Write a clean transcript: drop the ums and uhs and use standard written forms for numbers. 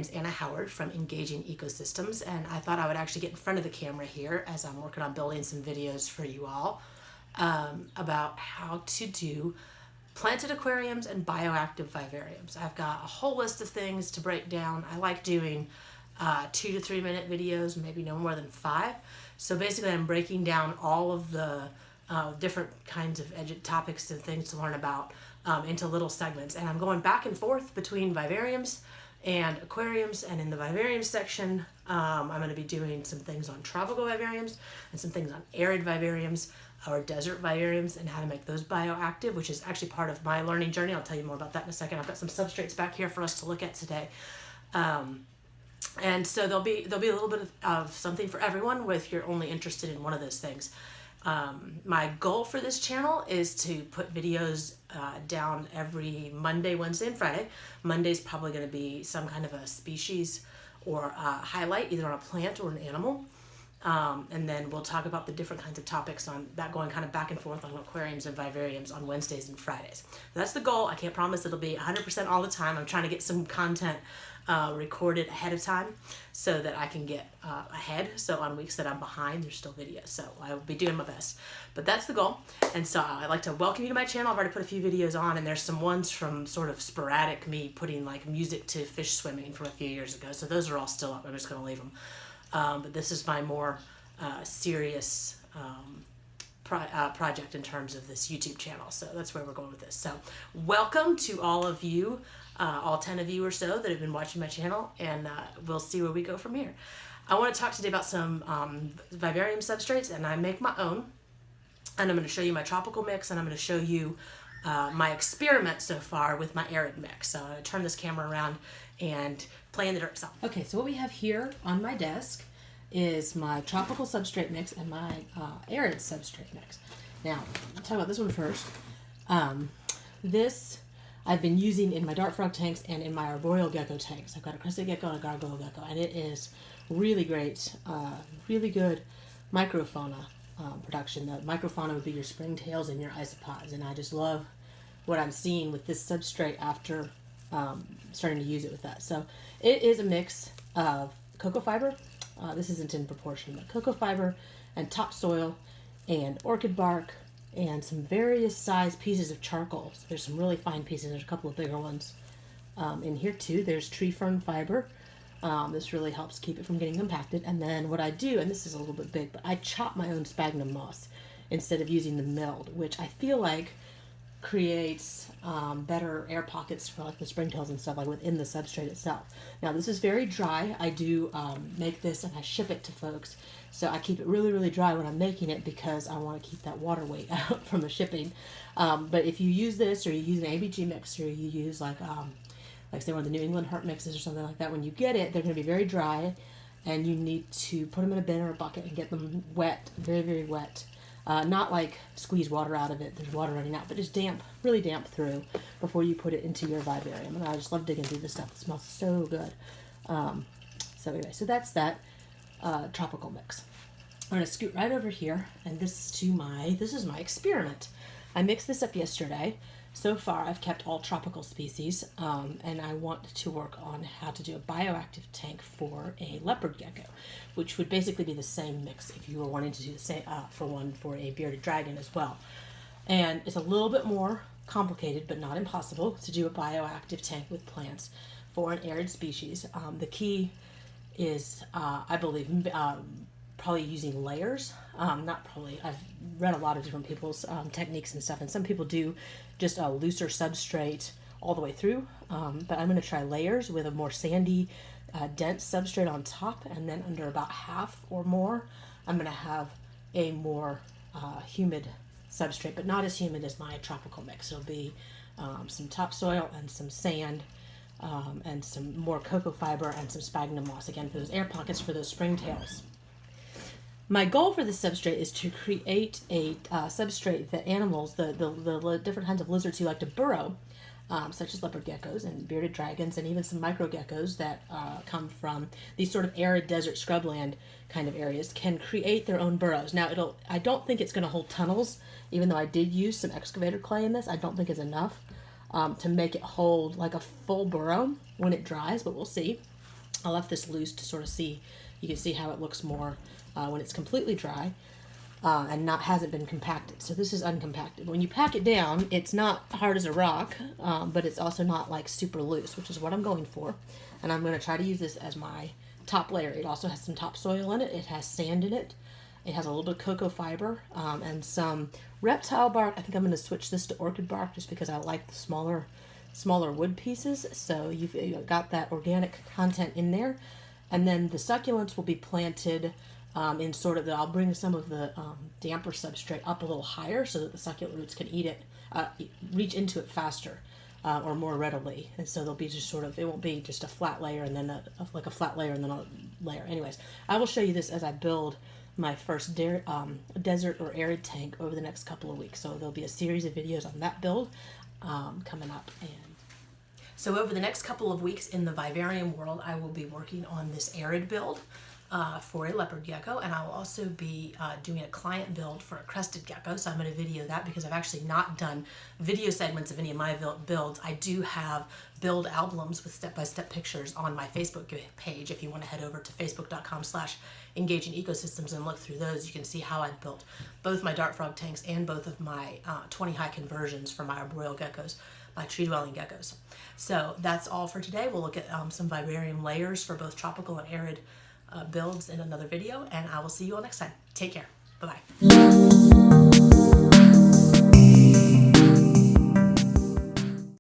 name's Anna Howard from Engaging Ecosystems, and I thought I would actually get in front of the camera here as I'm working on building some videos for you all about how to do planted aquariums and bioactive vivariums. I've got a whole list of things to break down. I like doing 2 to 3 minute videos, maybe no more than 5. So basically I'm breaking down all of the different kinds of topics and things to learn about into little segments. And I'm going back and forth between vivariums and aquariums. And in the vivarium section, I'm going to be doing some things on tropical vivariums and some things on arid vivariums or desert vivariums and how to make those bioactive, which is actually part of my learning journey. I'll tell you more about that in a second. I've got some substrates back here for us to look at today. And so there'll be a little bit of something for everyone if you're only interested in one of those things. My goal for this channel is to put videos down every Monday, Wednesday, and Friday. Monday's probably going to be some kind of a species or highlight, either on a plant or an animal. And then we'll talk about the different kinds of topics on that, going kind of back and forth on aquariums and vivariums on Wednesdays and Fridays. That's the goal. I can't promise it'll be 100% all the time. I'm trying to get some content recorded ahead of time so that I can get ahead. So on weeks that I'm behind, there's still videos. So I will be doing my best. But that's the goal. And so I'd like to welcome you to my channel. I've already put a few videos on, and there's some ones from sort of sporadic me putting like music to fish swimming from a few years ago. So those are all still up. I'm just going to leave them. But this is my more serious project in terms of this YouTube channel. So that's where we're going with this. So welcome to all of you, all 10 of you or so that have been watching my channel, and we'll see where we go from here. I want to talk today about some vivarium substrates, and I make my own. And I'm going to show you my tropical mix, and I'm going to show you my experiment so far with my arid mix. So I'm going to turn this camera around and play in the dirt some. Okay, so what we have here on my desk is my tropical substrate mix and my arid substrate mix. Now, I'll talk about this one first. This I've been using in my dart frog tanks and in my arboreal gecko tanks. I've got a crested gecko and a gargoyle gecko, and it is really great, really good microfauna production. The microfauna would be your springtails and your isopods, and I just love what I'm seeing with this substrate after starting to use it with that. So it is a mix of cocoa fiber. This isn't in proportion, but cocoa fiber and topsoil and orchid bark and some various size pieces of charcoal. So there's some really fine pieces. There's a couple of bigger ones in here too. There's tree fern fiber. This really helps keep it from getting compacted. And then what I do, and this is a little bit big, but I chop my own sphagnum moss instead of using the milled, which I feel like creates better air pockets for like the springtails and stuff like within the substrate itself. Now this is very dry. I do make this and I ship it to folks, so I keep it really, really dry when I'm making it because I want to keep that water weight out from the shipping. But if you use this, or you use an ABG mix, or you use like say one of the New England heart mixes or something like that, when you get it, they're going to be very dry, and you need to put them in a bin or a bucket and get them wet, very, very wet. Not like squeeze water out of it, there's water running out, but just damp, really damp through before you put it into your vivarium. And I just love digging through this stuff. It smells so good. So anyway, so that's that tropical mix. I'm going to scoot right over here, and this is my experiment. I mixed this up yesterday. So far, I've kept all tropical species, and I want to work on how to do a bioactive tank for a leopard gecko, which would basically be the same mix if you were wanting to do the same for a bearded dragon as well. And it's a little bit more complicated, but not impossible, to do a bioactive tank with plants for an arid species. The key is, I believe, probably using layers. Not probably. I've read a lot of different people's techniques and stuff, and some people do just a looser substrate all the way through. But I'm going to try layers with a more sandy, dense substrate on top, and then under about half or more, I'm going to have a more humid substrate, but not as humid as my tropical mix. It'll be some topsoil and some sand, and some more cocoa fiber and some sphagnum moss, again for those air pockets for those springtails. My goal for this substrate is to create a substrate that animals, the different kinds of lizards who like to burrow, such as leopard geckos and bearded dragons and even some micro geckos that come from these sort of arid desert scrubland kind of areas, can create their own burrows. Now, I don't think it's going to hold tunnels, even though I did use some excavator clay in this. I don't think it's enough to make it hold like a full burrow when it dries, but we'll see. I left this loose to sort of see, you can see how it looks more when it's completely dry and hasn't been compacted. So this is uncompacted. When you pack it down, it's not hard as a rock, but it's also not like super loose, which is what I'm going for. And I'm going to try to use this as my top layer. It also has some topsoil in it. It has sand in it. It has a little bit of cocoa fiber and some reptile bark. I think I'm going to switch this to orchid bark just because I like the smaller wood pieces. So you've got that organic content in there. And then the succulents will be planted in sort of I'll bring some of the damper substrate up a little higher so that the succulent roots can eat it, reach into it faster or more readily. And so they'll be just sort of, it won't be just a flat layer and then like a flat layer and then a layer. Anyways, I will show you this as I build my first desert or arid tank over the next couple of weeks. So there'll be a series of videos on that build coming up. And so over the next couple of weeks in the vivarium world, I will be working on this arid build for a leopard gecko, and I will also be doing a client build for a crested gecko. So I'm going to video that because I've actually not done video segments of any of my builds. I do have build albums with step-by-step pictures on my Facebook page. If you want to head over to facebook.com/engaging ecosystems and look through those, you can see how I built both my dart frog tanks and both of my 20 high conversions for my arboreal geckos, my tree-dwelling geckos. So that's all for today. We'll look at some vivarium layers for both tropical and arid builds in another video, and I will see you all next time. Take care. Bye-bye.